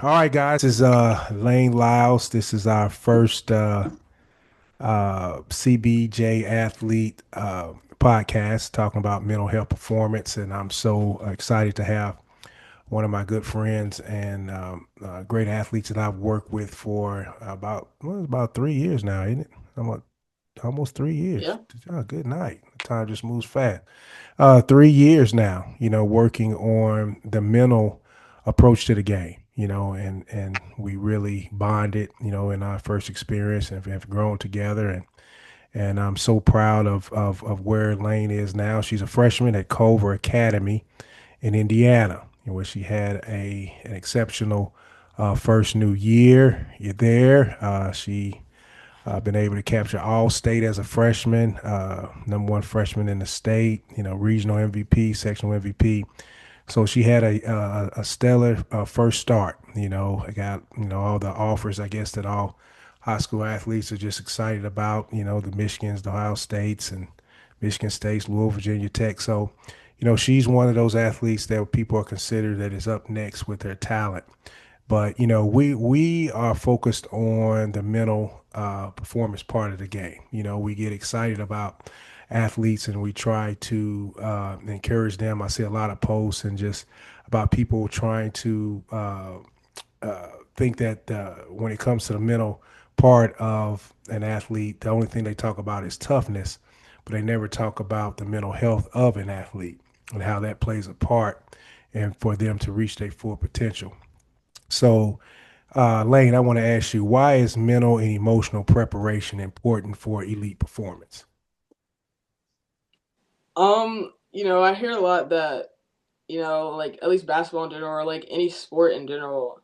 All right, guys. This is Laine Lyles. This is our first CBJ athlete podcast talking about mental health performance, and I'm so excited to have one of my good friends and great athletes that I've worked with for about 3 years now, isn't it? Almost, almost 3 years. Yeah. Oh, good night. Time just moves fast. 3 years now, working on the mental approach to the game, and we really bonded, in our first experience and have grown together. And I'm so proud of where Laine is now. She's a freshman at Culver Academy in Indiana, where she had an exceptional first new year there. She been able to capture all state as a freshman, number one freshman in the state, regional MVP, sectional MVP. So she had a stellar first start. I got all the offers, I guess, that all high school athletes are just excited about. The Michigans, the Ohio States, and Michigan State's, Louisville, Virginia Tech. So, she's one of those athletes that people are considered that is up next with their talent. But we are focused on the mental performance part of the game. We get excited about athletes and we try to encourage them. I see a lot of posts and just about people trying to think that when it comes to the mental part of an athlete, the only thing they talk about is toughness, but they never talk about the mental health of an athlete and how that plays a part and for them to reach their full potential. So, Laine, I want to ask you, why is mental and emotional preparation important for elite performance? I hear a lot that, like at least basketball in general or like any sport in general,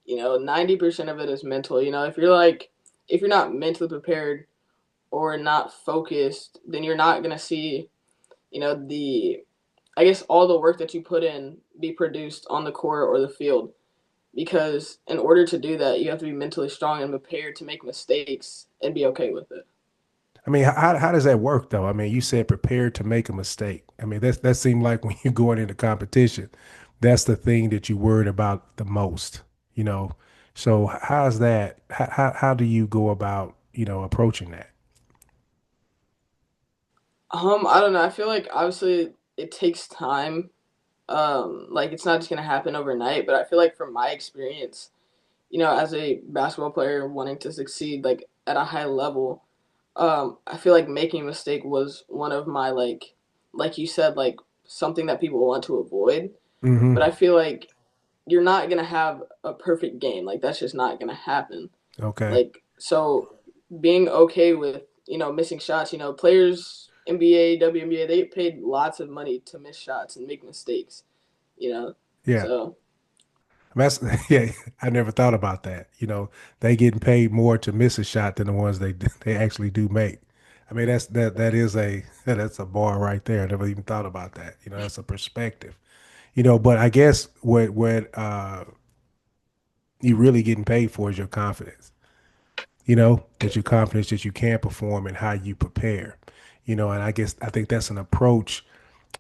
90% of it is mental. If you're not mentally prepared or not focused, then you're not gonna see, the I guess all the work that you put in be produced on the court or the field. Because in order to do that, you have to be mentally strong and prepared to make mistakes and be okay with it. I mean, how does that work though? I mean, you said prepared to make a mistake. I mean, that seemed like when you're going into competition, that's the thing that you worried about the most, you know. So how's that? How do you go about, approaching that? I don't know. I feel like obviously it takes time. Like it's not just gonna happen overnight, but I feel like from my experience, as a basketball player wanting to succeed like at a high level, I feel like making a mistake was one of my like you said, like something that people want to avoid. But Mm-hmm. I feel like you're not gonna have a perfect game. Like that's just not gonna happen. Okay. Like so being okay with, missing shots, players NBA, WNBA, they paid lots of money to miss shots and make mistakes, you know. Yeah. So That's yeah. I never thought about that. They getting paid more to miss a shot than the ones they actually do make. I mean, that is a that's a bar right there. I never even thought about that. That's a perspective. But I guess what you really getting paid for is your confidence. That your confidence that you can perform and how you prepare. And I think that's an approach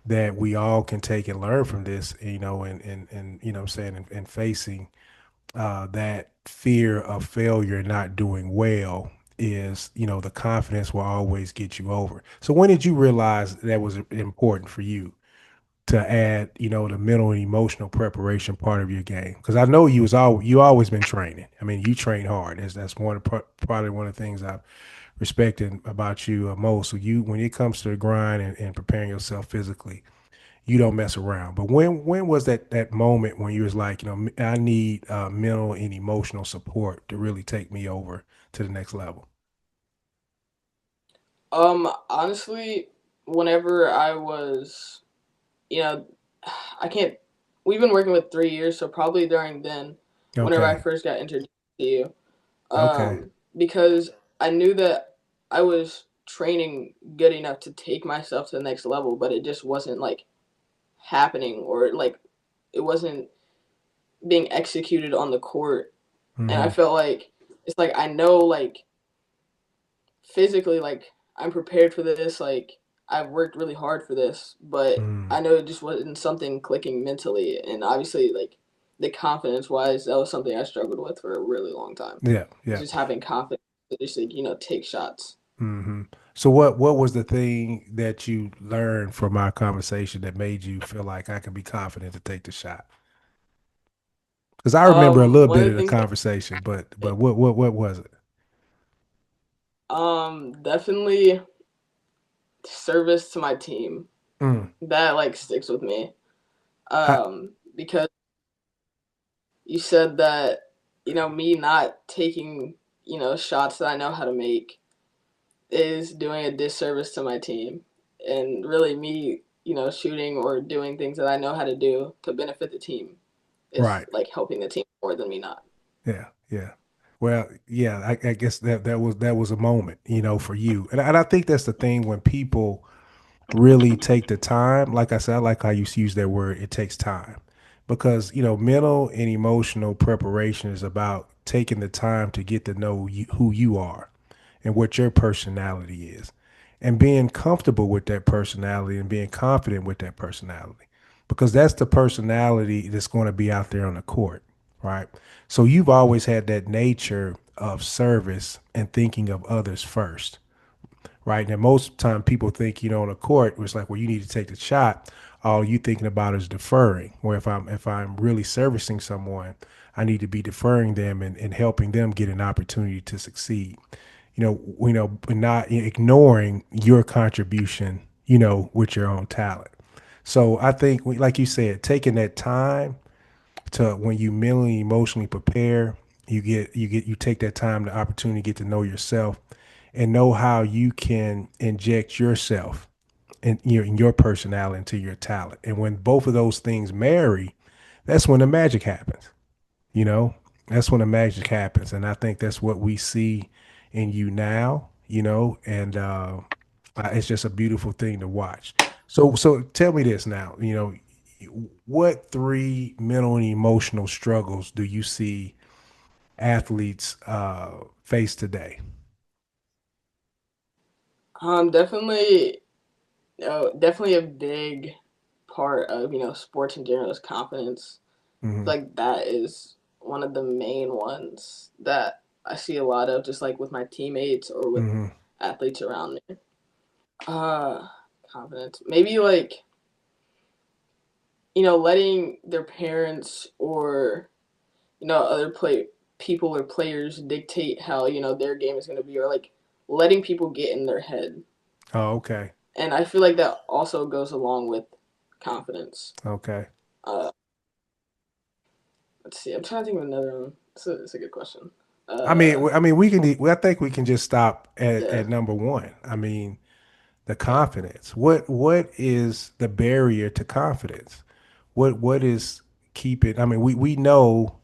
that we all can take and learn from this. And what I'm saying, and facing that fear of failure and not doing well is, the confidence will always get you over. So when did you realize that was important for you to add, the mental and emotional preparation part of your game? Because I know you always been training. I mean, you train hard. That's probably one of the things I've respected about you most. So when it comes to the grind and preparing yourself physically, you don't mess around. But when was that moment when you was like, I need mental and emotional support to really take me over to the next level? honestly, whenever I was, you know, I can't. We've been working with 3 years, so probably during then, whenever I Okay. first got introduced to you, Okay. because I knew that I was training good enough to take myself to the next level, but it just wasn't like happening or like it wasn't being executed on the court. And I Mm-hmm. felt like it's like I know like physically like I'm prepared for this, like I've worked really hard for this, but Mm. I know it just wasn't something clicking mentally. And obviously like the confidence wise, that was something I struggled with for a really long time. Yeah, yeah. Just having confidence to just like, take shots. Hmm. So what was the thing that you learned from our conversation that made you feel like I can be confident to take the shot? Because I remember a little One bit of of the the things conversation, but what was it? definitely service to my team. Mm. That like sticks with me. How, Because you said that, me not taking, shots that I know how to make is doing a disservice to my team. And really me, shooting or doing things that I know how to do to benefit the team is right. like helping the team more than me not. Yeah, yeah. Well, yeah, I guess that was a moment, for you. And I think that's the thing when people really take the time. Like I said, I like how you use that word. It takes time because mental and emotional preparation is about taking the time to get to know who you are and what your personality is, and being comfortable with that personality and being confident with that personality, because that's the personality that's going to be out there on the court, right? So you've always had that nature of service and thinking of others first, right? And most time people think, on the court, it's like, well, you need to take the shot. All you thinking about is deferring. Or if I'm really servicing someone, I need to be deferring them and helping them get an opportunity to succeed. But not ignoring your contribution, with your own talent. So I think, like you said, taking that time to when you mentally, emotionally prepare, you take that time, the opportunity to get to know yourself and know how you can inject yourself and your personality into your talent. And when both of those things marry, that's when the magic happens. You know, that's when the magic happens. And I think that's what we see in you now, and it's just a beautiful thing to watch. So tell me this now, what three mental and emotional struggles do you see athletes face today? Definitely, definitely a big part of sports in general is confidence. Hmm. Like that is one of the main ones that I see a lot of, just like with my teammates or with Hmm. athletes around me. Uh, Confidence. Maybe like letting their parents or other play people or players dictate how their game is going to be, or like letting people get in their head. Oh, okay. And I feel like that also goes along with confidence. Okay. Uh, let's see. I'm trying to think of another one. It's a good question. I think we can just stop at Yeah. number one. I mean, the confidence. What is the barrier to confidence? What is keeping? I mean, we know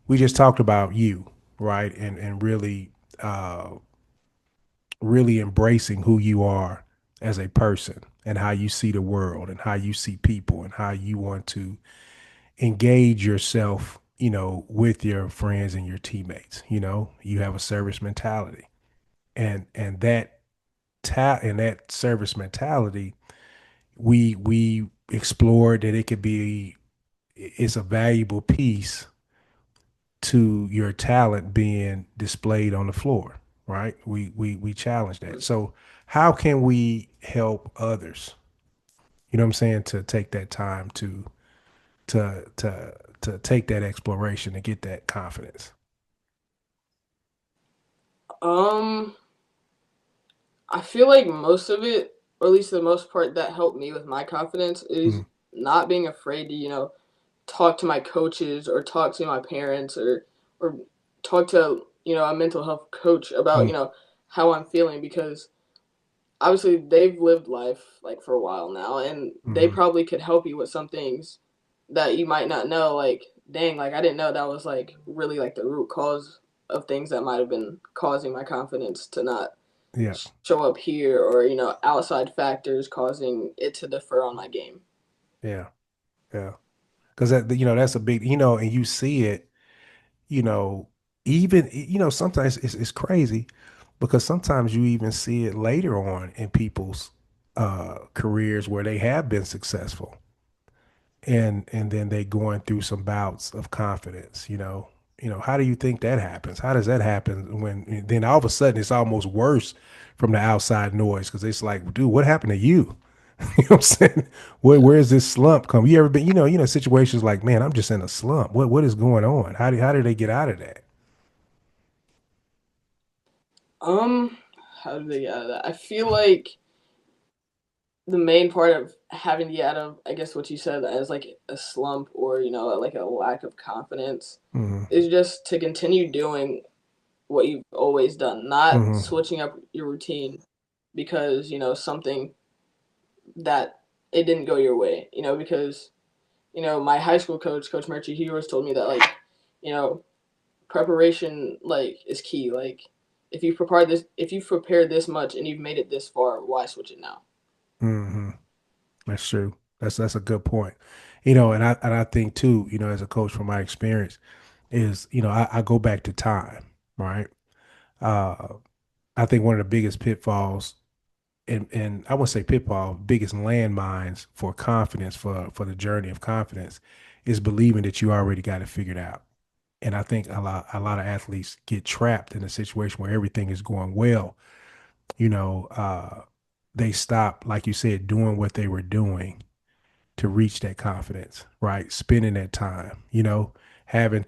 we just talked about you, right? And uh, really embracing who you are as a person and how you see the world and how you see people and how you want to engage yourself, with your friends and your teammates. You have a service mentality, and that service mentality, we explored that it could be it's a valuable piece to your talent being displayed on the floor, right? We challenge that. So how can we help others? You know what I'm saying? To take that time to take that exploration and get that confidence. Um, I feel like most of it, or at least the most part that helped me with my confidence, is Mm, not being afraid to talk to my coaches or talk to my parents or talk to a mental health coach about mm, how I'm feeling, because obviously they've lived life like for a while now, and they mm, probably could help you with some things that you might not know. Like, dang, like I didn't know that was like really like the root cause of things that might have been causing my confidence to not yeah, show up here, or outside factors causing it to defer on my game. yeah, yeah. Because that's a big, and you see it, you know, even sometimes it's crazy because sometimes you even see it later on in people's careers where they have been successful and then they going through some bouts of confidence, how do you think that happens? How does that happen when then all of a sudden it's almost worse from the outside noise because it's like, dude, what happened to you? You know what I'm saying? Where's this slump come? You ever been, situations like, man, I'm just in a slump. What is going on? How do they get out of that? Um, how do they get out of that? I feel like the main part of having to get out of, I guess what you said as like a slump or like a lack of confidence Mm-hmm. is just to continue doing what you've always done, not Mm-hmm. switching up your routine because something that it didn't go your way. Because my high school coach, Coach Murchie, he always told me that like you know preparation like is key. Like if you've prepared this much and you've made it this far, why switch it now? Mm-hmm. That's true. That's a good point. And I think too, as a coach from my experience, is I go back to time, right? Uh, I think one of the biggest pitfalls, and I wouldn't say pitfall, biggest landmines for confidence for the journey of confidence, is believing that you already got it figured out. And I think a lot of athletes get trapped in a situation where everything is going well. You know, uh, they stop, like you said, doing what they were doing to reach that confidence, right? Spending that time, having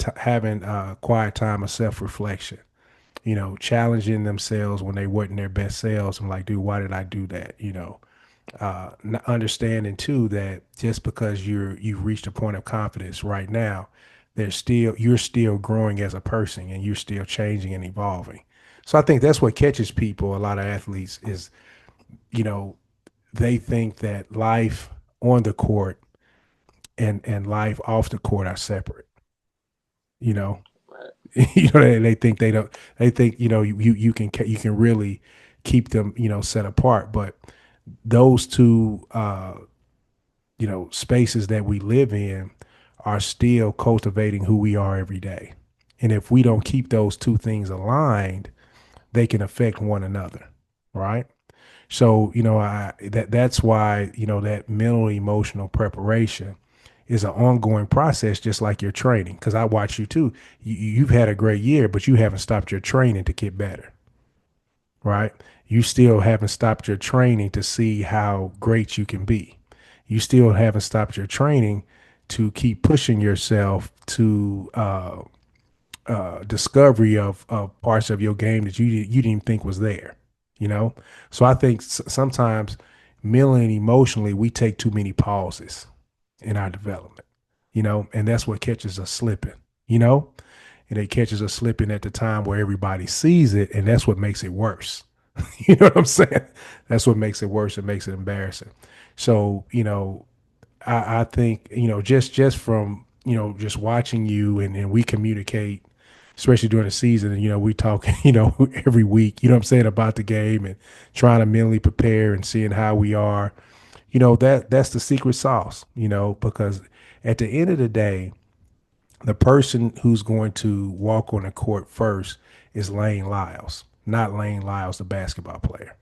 quiet time of self reflection, challenging themselves when they weren't their best selves. I'm like, dude, why did I do that? Understanding too that just because you've reached a point of confidence right now, you're still growing as a person and you're still changing and evolving. So I think that's what catches people. A lot of athletes is, you know, they think that life on the court and life off the court are separate. You know, Right. they think they don't. They think you can really keep them set apart, but those two spaces that we live in are still cultivating who we are every day. And if we don't keep those two things aligned, they can affect one another, right? So, that's why, that mental emotional preparation is an ongoing process, just like your training. Because I watch you too. You've had a great year, but you haven't stopped your training to get better, right? You still haven't stopped your training to see how great you can be. You still haven't stopped your training to keep pushing yourself to discovery of parts of your game that you didn't think was there. You know, so I think sometimes mentally and emotionally we take too many pauses in our development. And that's what catches us slipping. You know, and it catches us slipping at the time where everybody sees it, and that's what makes it worse. You know what I'm saying? That's what makes it worse. It makes it embarrassing. So, I think, just from, just watching you and we communicate, especially during the season, and, we talk, every week, you know what I'm saying, about the game and trying to mentally prepare and seeing how we are, that's the secret sauce, because at the end of the day, the person who's going to walk on the court first is Laine Lyles, not Laine Lyles, the basketball player.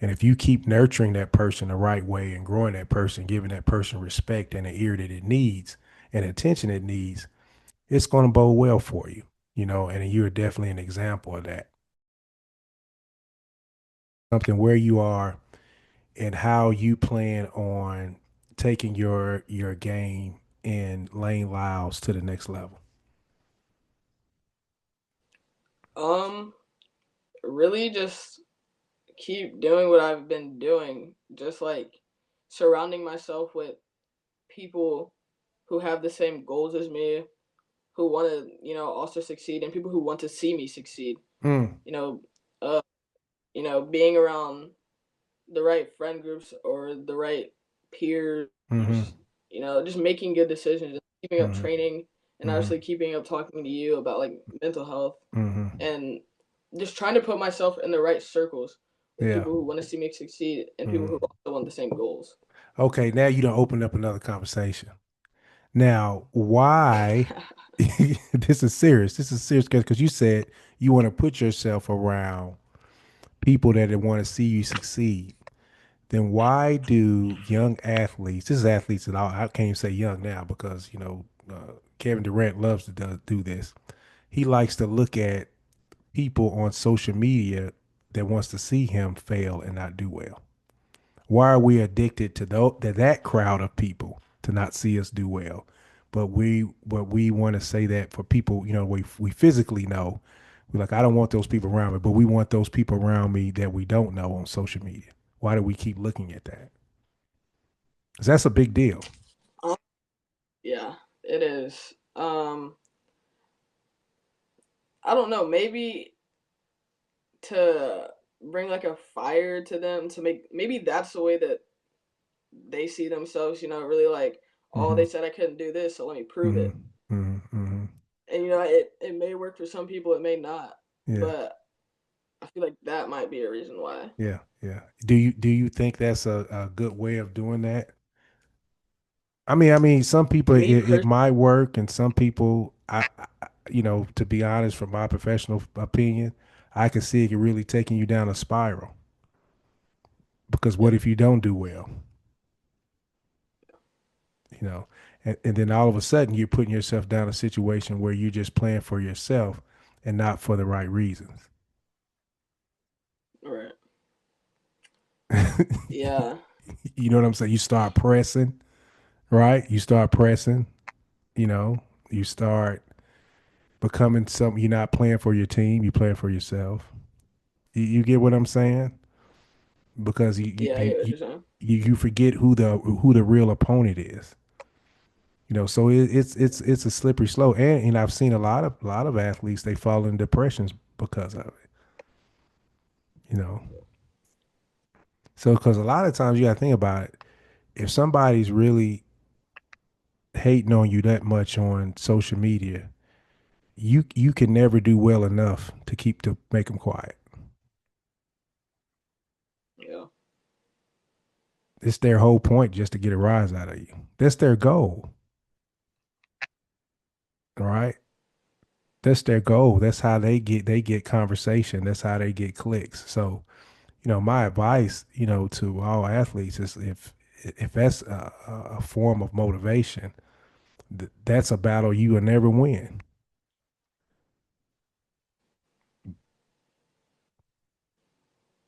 And if you keep nurturing that person the right way and growing that person, giving that person respect and the ear that it needs and attention it needs, it's going to bode well for you, and you're definitely an example of that. Something where you are and how you plan on taking your game and Laine Lyles to the next level. Um, really just keep doing what I've been doing, just like surrounding myself with people who have the same goals as me, who want to, also succeed, and people who want to see me succeed. Mm, You know, uh, being around the right friend groups or the right peers, mm-hmm, just making good decisions, and keeping up mm-hmm, training, and mm-hmm, obviously keeping up talking to you about like mental health, mm-hmm. and just trying to put myself in the right circles with Yeah. people who want to see me succeed and people who Mm. also want the same goals. Okay, now you don't open up another conversation. Now, why? This is serious. This is serious because you said you want to put yourself around people that want to see you succeed. then why do young athletes, this is athletes that I can't even say young now because, Kevin Durant loves to do this. He likes to look at people on social media that wants to see him fail and not do well. Why are we addicted to that crowd of people to not see us do well? But we want to say that for people, we physically know. We're like, I don't want those people around me, but we want those people around me that we don't know on social media. Why do we keep looking at that? Because that's a big deal. Um, yeah, it is. I don't know. Maybe to bring like a fire to them to make maybe that's the way that they see themselves. Really like, oh, Mm-hmm. they said I couldn't do this, so let me prove Mm-hmm. it. Mm-hmm. Mm-hmm. And it may work for some people, it may not, Yeah. but I feel like that might be a reason why. Yeah. Yeah. Do you think that's a good way of doing that? I mean, some people Me it personally, might work, and some people, to be honest, from my professional opinion, I can see it really taking you down a spiral. Because what yeah, if you don't do well? You know, and then all of a sudden you're putting yourself down a situation where you're just playing for yourself and not for the right reasons. all right, yeah, You know what I'm saying? You start pressing, right? You start pressing, you know, you start becoming something. You're not playing for your team, you're playing for yourself. You get what I'm saying? Because you yeah, I you get what you, you're saying. you forget who the real opponent is. So it's a slippery slope, and I've seen a lot of athletes they fall in depressions because of it. You know, so because a lot of times you got to think about it. If somebody's really hating on you that much on social media, you can never do well enough to make them quiet. Yeah, It's their whole point just to get a rise out of you. That's their goal, right? That's their goal. That's how they get conversation. That's how they get clicks. So, my advice, to all athletes is if that's a form of motivation, that's a battle you will never win,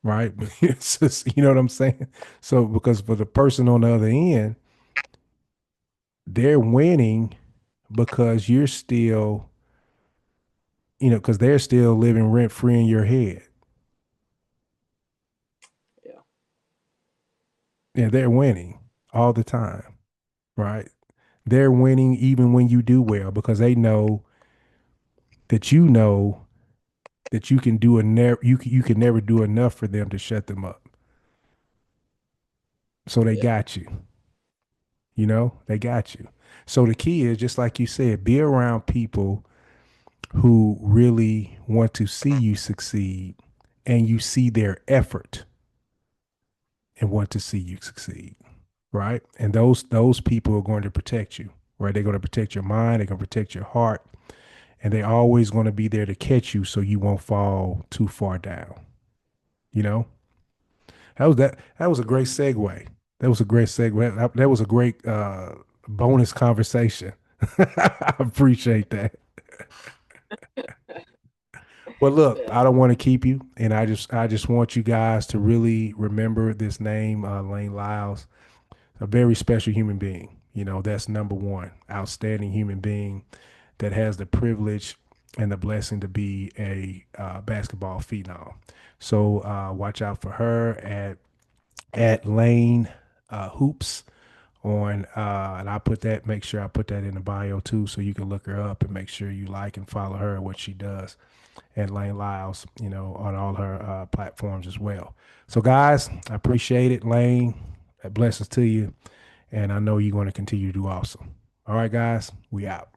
right? It's just, you know what I'm saying? So because for the person on the other end, they're winning because you're still, because they're still living rent free in your head. yeah, Yeah, they're winning all the time, right? They're winning even when you do well because they that you know that you can do you can never do enough for them to shut them up. So they yeah, got you. They got you. So the key is just like you said, be around people who really want to see you succeed and you see their effort and want to see you succeed, right? And those people are going to protect you, right? They're going to protect your mind, they're going to protect your heart, and they're always going to be there to catch you so you won't fall too far down. You know? That was a great segue. That was a great segue. That was a great bonus conversation. I appreciate that. Well, look, yeah, I don't want to keep you, and I just want you guys to really remember this name, Laine Lyles, a very special human being. That's number one, outstanding human being that has the privilege and the blessing to be a basketball phenom. So watch out for her at Lane Hoops on, and make sure I put that in the bio too, so you can look her up and make sure you like and follow her and what she does at Laine Lyles, on all her platforms as well. So guys, I appreciate it, Lane. Blessings to you, and I know you're going to continue to do awesome. All right, guys, we out.